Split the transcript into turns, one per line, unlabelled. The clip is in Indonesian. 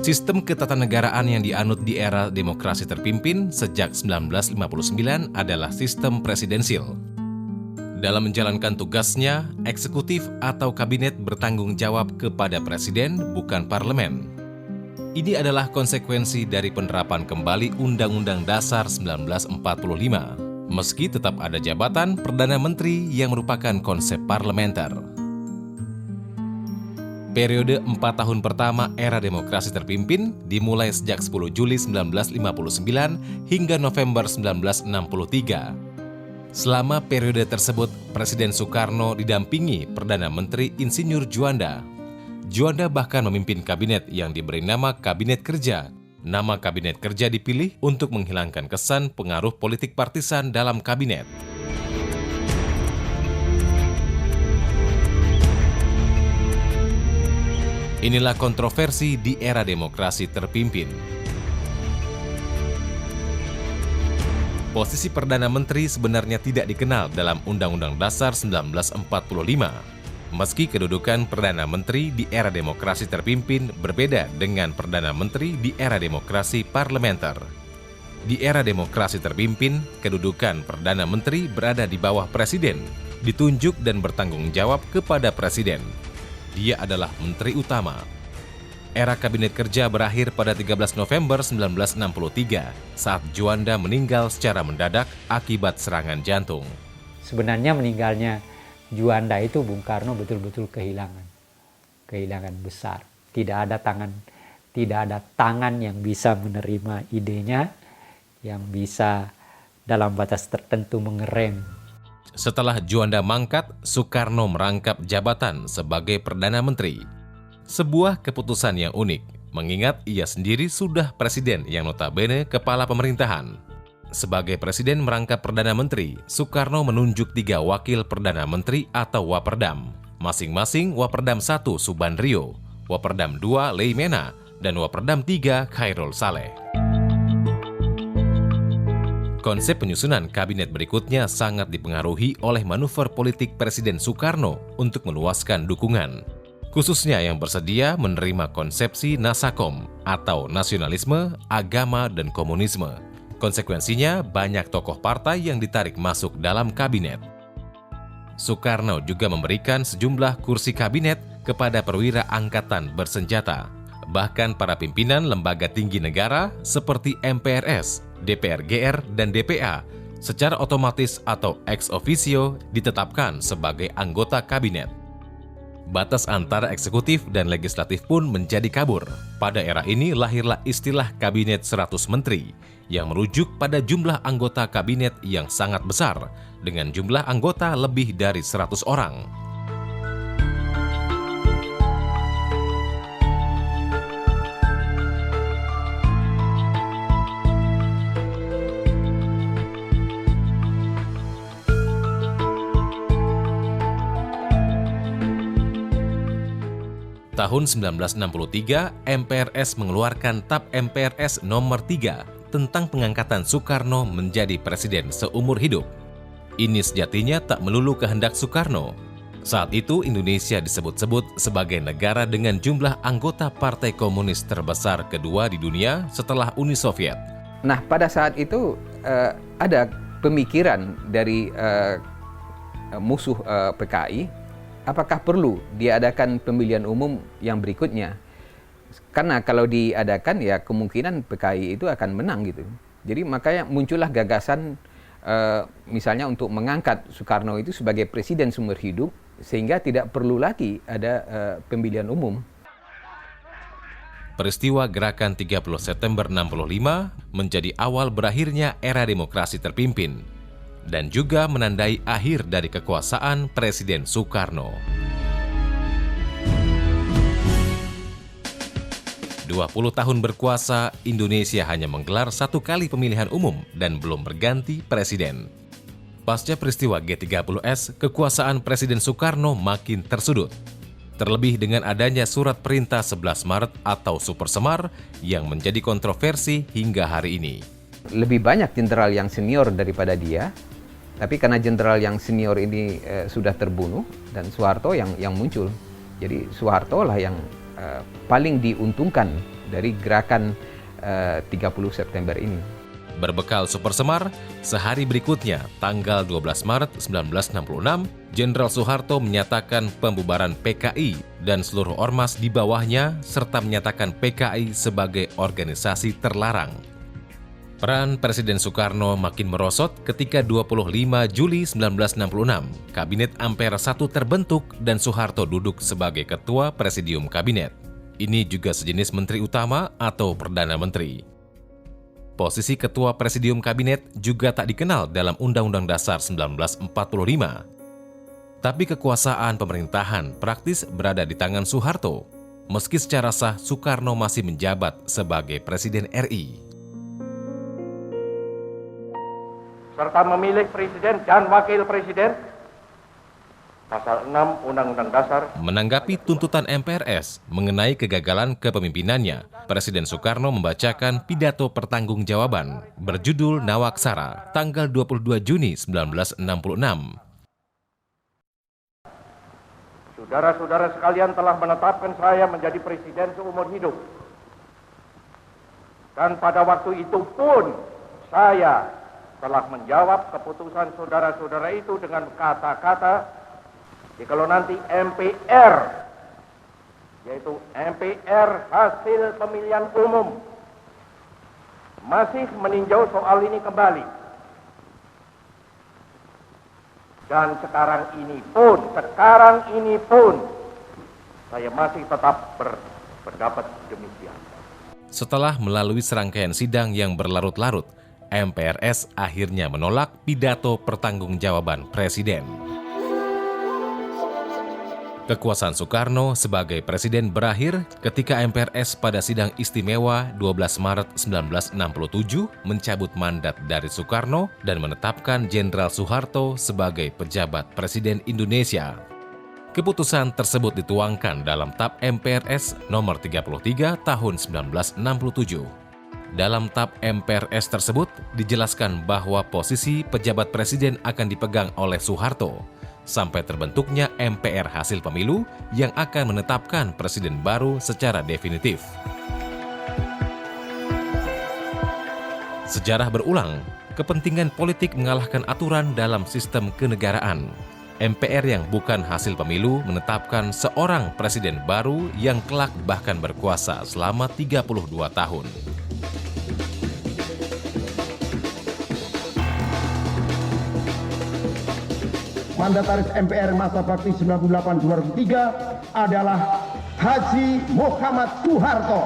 Sistem ketatanegaraan yang dianut di era demokrasi terpimpin sejak 1959 adalah sistem presidensil. Dalam menjalankan tugasnya, eksekutif atau kabinet bertanggung jawab kepada presiden, bukan parlemen. Ini adalah konsekuensi dari penerapan kembali Undang-Undang Dasar 1945, meski tetap ada jabatan Perdana Menteri yang merupakan konsep parlementer. Periode 4 tahun pertama era demokrasi terpimpin dimulai sejak 10 Juli 1959 hingga November 1963. Selama periode tersebut, Presiden Soekarno didampingi Perdana Menteri Insinyur Juanda. Juanda bahkan memimpin kabinet yang diberi nama Kabinet Kerja. Nama Kabinet Kerja dipilih untuk menghilangkan kesan pengaruh politik partisan dalam kabinet. Inilah kontroversi di era demokrasi terpimpin. Posisi Perdana Menteri sebenarnya tidak dikenal dalam Undang-Undang Dasar 1945. Meski kedudukan Perdana Menteri di era demokrasi terpimpin berbeda dengan Perdana Menteri di era demokrasi parlementer. Di era demokrasi terpimpin, kedudukan Perdana Menteri berada di bawah Presiden, ditunjuk dan bertanggung jawab kepada Presiden. Dia adalah Menteri Utama. Era Kabinet Kerja berakhir pada 13 November 1963 saat Juanda meninggal secara mendadak akibat serangan jantung.
Sebenarnya meninggalnya Juanda itu Bung Karno betul-betul kehilangan besar. Tidak ada tangan yang bisa menerima idenya, yang bisa dalam batas tertentu mengerem.
Setelah Juanda mangkat, Soekarno merangkap jabatan sebagai Perdana Menteri. Sebuah keputusan yang unik, mengingat ia sendiri sudah presiden yang notabene kepala pemerintahan. Sebagai presiden merangkap Perdana Menteri, Soekarno menunjuk 3 wakil Perdana Menteri atau Waperdam. Masing-masing Waperdam 1 Subandrio, Waperdam 2 Leimena, dan Waperdam 3 Khairul Saleh. Konsep penyusunan kabinet berikutnya sangat dipengaruhi oleh manuver politik Presiden Soekarno untuk meluaskan dukungan, khususnya yang bersedia menerima konsepsi Nasakom atau nasionalisme, agama, dan komunisme. Konsekuensinya, banyak tokoh partai yang ditarik masuk dalam kabinet. Soekarno juga memberikan sejumlah kursi kabinet kepada perwira angkatan bersenjata. Bahkan para pimpinan lembaga tinggi negara seperti MPRS, DPR GR, dan DPA secara otomatis atau ex officio ditetapkan sebagai anggota kabinet. Batas antara eksekutif dan legislatif pun menjadi kabur. Pada era ini lahirlah istilah Kabinet 100 Menteri yang merujuk pada jumlah anggota kabinet yang sangat besar dengan jumlah anggota lebih dari 100 orang. Tahun 1963, MPRS mengeluarkan TAP MPRS nomor 3 tentang pengangkatan Soekarno menjadi presiden seumur hidup. Ini sejatinya tak melulu kehendak Soekarno. Saat itu Indonesia disebut-sebut sebagai negara dengan jumlah anggota Partai Komunis terbesar kedua di dunia setelah Uni Soviet.
Nah, pada saat itu ada pemikiran dari musuh PKI, apakah perlu diadakan pemilihan umum yang berikutnya? Karena kalau diadakan ya kemungkinan PKI itu akan menang gitu. Jadi makanya muncullah gagasan misalnya untuk mengangkat Soekarno itu sebagai presiden seumur hidup sehingga tidak perlu lagi ada pemilihan umum.
Peristiwa Gerakan 30 September 65 menjadi awal berakhirnya era demokrasi terpimpin dan juga menandai akhir dari kekuasaan Presiden Soekarno. 20 tahun berkuasa, Indonesia hanya menggelar 1 kali pemilihan umum dan belum berganti presiden. Pasca peristiwa G30S, kekuasaan Presiden Soekarno makin tersudut. Terlebih dengan adanya surat perintah 11 Maret atau Super Semar yang menjadi kontroversi hingga hari ini.
Lebih banyak jenderal yang senior daripada dia, tapi karena jenderal yang senior ini sudah terbunuh dan Soeharto yang muncul. Jadi Soeharto lah yang paling diuntungkan dari gerakan 30 September ini.
Berbekal Super Semar, sehari berikutnya, tanggal 12 Maret 1966, Jenderal Soeharto menyatakan pembubaran PKI dan seluruh ormas di bawahnya, serta menyatakan PKI sebagai organisasi terlarang. Peran Presiden Soekarno makin merosot ketika 25 Juli 1966, Kabinet Ampera I terbentuk dan Soeharto duduk sebagai Ketua Presidium Kabinet. Ini juga sejenis Menteri Utama atau Perdana Menteri. Posisi Ketua Presidium Kabinet juga tak dikenal dalam Undang-Undang Dasar 1945. Tapi kekuasaan pemerintahan praktis berada di tangan Soeharto, meski secara sah Soekarno masih menjabat sebagai Presiden RI.
Serta memilih Presiden dan Wakil Presiden, Pasal 6 Undang-Undang Dasar.
Menanggapi tuntutan MPRS mengenai kegagalan kepemimpinannya, Presiden Soekarno membacakan pidato pertanggungjawaban berjudul Nawaksara, tanggal 22 Juni 1966.
Saudara-saudara sekalian telah menetapkan saya menjadi presiden seumur hidup. Dan pada waktu itu pun saya telah menjawab keputusan saudara-saudara itu dengan kata-kata, jikalau nanti MPR, yaitu MPR hasil pemilihan umum, masih meninjau soal ini kembali. Dan sekarang ini pun, saya masih tetap berpendapat demikian.
Setelah melalui serangkaian sidang yang berlarut-larut, MPRS akhirnya menolak pidato pertanggungjawaban Presiden. Kekuasaan Soekarno sebagai presiden berakhir ketika MPRS pada sidang istimewa 12 Maret 1967 mencabut mandat dari Soekarno dan menetapkan Jenderal Soeharto sebagai pejabat Presiden Indonesia. Keputusan tersebut dituangkan dalam TAP MPRS nomor 33 tahun 1967. Dalam TAP MPRS tersebut dijelaskan bahwa posisi pejabat presiden akan dipegang oleh Soeharto sampai terbentuknya MPR hasil pemilu yang akan menetapkan presiden baru secara definitif. Sejarah berulang, kepentingan politik mengalahkan aturan dalam sistem kenegaraan. MPR yang bukan hasil pemilu menetapkan seorang presiden baru yang kelak bahkan berkuasa selama 32 tahun.
Mandataris MPR masa bakti 98-2003 adalah Haji Muhammad Soeharto.